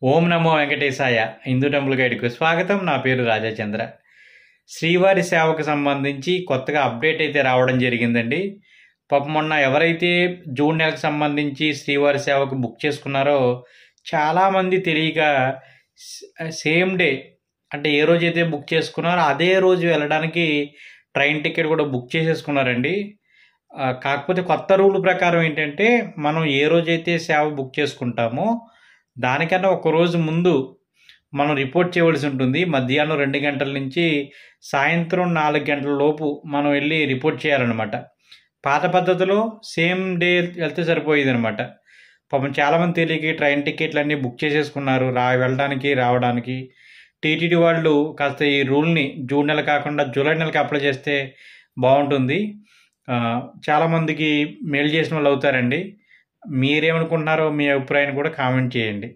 ఓం నమో వెంకటేశాయ. Hindu temple గైడ్కు స్వాగతం. నా పేరు రాజాచంద్ర. శ్రీవారి సేవకు సంబంధించి కొత్తగా అప్డేట్ అయితే రావడం జరిగిందండి. పాపం మొన్న ఎవరైతే జూన్ నెలకు సంబంధించి శ్రీవారి సేవకు బుక్ చేసుకున్నారో చాలామంది తెలియక సేమ్ డే అంటే ఏ రోజైతే బుక్ చేసుకున్నారో అదే రోజు వెళ్ళడానికి ట్రైన్ టికెట్ కూడా బుక్ చేసేసుకున్నారండి. కాకపోతే కొత్త రూల్ ప్రకారం ఏంటంటే మనం ఏ రోజైతే సేవ బుక్ చేసుకుంటామో దానికన్నా ఒక రోజు ముందు మనం రిపోర్ట్ చేయవలసి ఉంటుంది. మధ్యాహ్నం 2 గంటల నుంచి సాయంత్రం 4 గంటల లోపు మనం వెళ్ళి రిపోర్ట్ చేయాలన్నమాట. పాత పద్ధతిలో సేమ్ డే వెళ్తే సరిపోయేది అనమాట. పాపం చాలామంది తెలియక ట్రైన్ టికెట్లు అన్నీ బుక్ చేసేసుకున్నారు వెళ్ళడానికి రావడానికి. టీటీడీ వాళ్ళు కాస్త ఈ రూల్ని జూన్ నెల కాకుండా జూలై నెలకి అప్లై చేస్తే బాగుంటుంది. చాలామందికి మేలు చేసిన వాళ్ళు అవుతారండి. మీరేమనుకుంటున్నారో మీ అభిప్రాయాన్ని కూడా కామెంట్ చేయండి.